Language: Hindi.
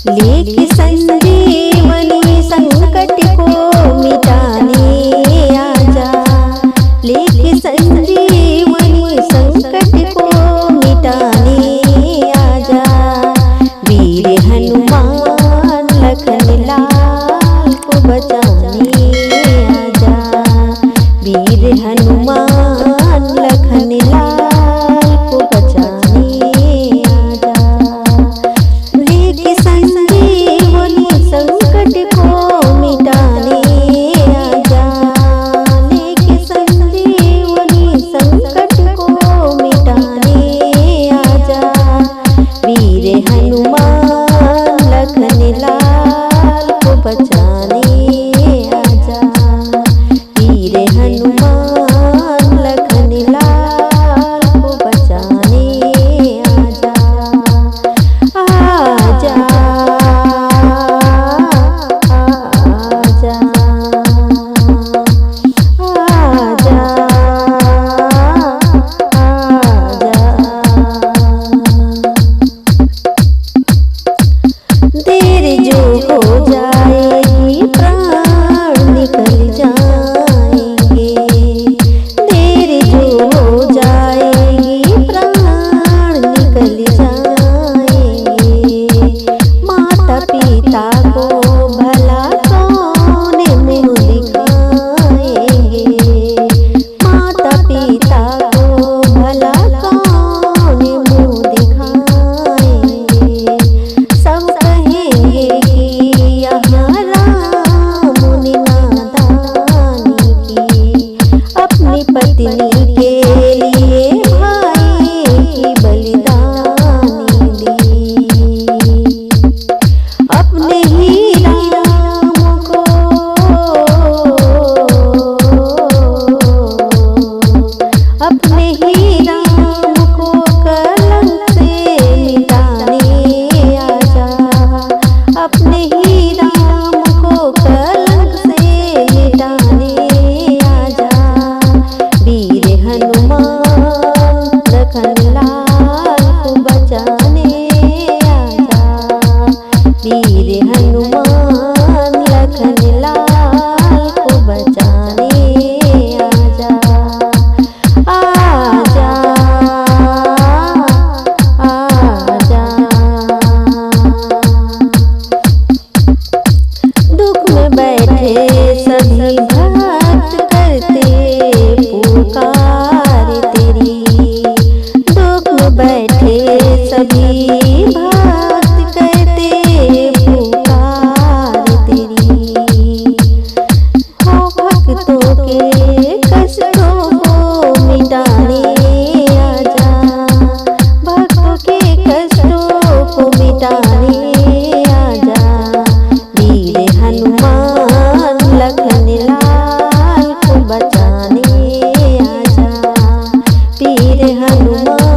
लेके संजीवनी संकट को मिटाने आजा, लेके संजीवनी संकट को मिटाने आजा। वीर हनुमान लखन लाल को बचाने आजा, वीर हनुमान लखन लाल को बचाने आजा। लेके संजीवनी संकट को मिटाने आजा, लेके संजीवनी संकट को मिटाने आजा। वीर हनुमान लखन लाल को बचाने आजा, वीर हनुमान लखन लाल को बचाने आजा। आजा आजा आजा आजा। देर जो हो जाएगी प्राण निकल जाएंगे, देर जो हो जाएगी प्राण निकल जाएंगे। माता पिता को भला कौन मुँह दिखाएंगे, माता पिता को भला कौन मुँह दिखाएंगे। सब कहेंगे कि यहाँ राम मुनि नादानी की, अपनी पत्नी के लिए भाई की बलिदानी दी। अपने ही राम को, अपने ही राम को कलंक से मिटाने आजा, अपने ही राम को कलंक से मिटाने आजा। वीर हनुमान लखन लाल को बचाने आजा, वीर हनुमान लखन लाल को बचाने आजा। आजा आजा। दुख में बैठे सभी भक्त करते पुकार तेरी, दुख में बैठे सभी भक्त करते पुकार तेरी। हो भक्तों के कष्टों को मिटाने आजा, भक्तों के कष्टों को मिटाने आजा। वीर हनुमान लखन लाल को बचाने आजा, वीर हनुमान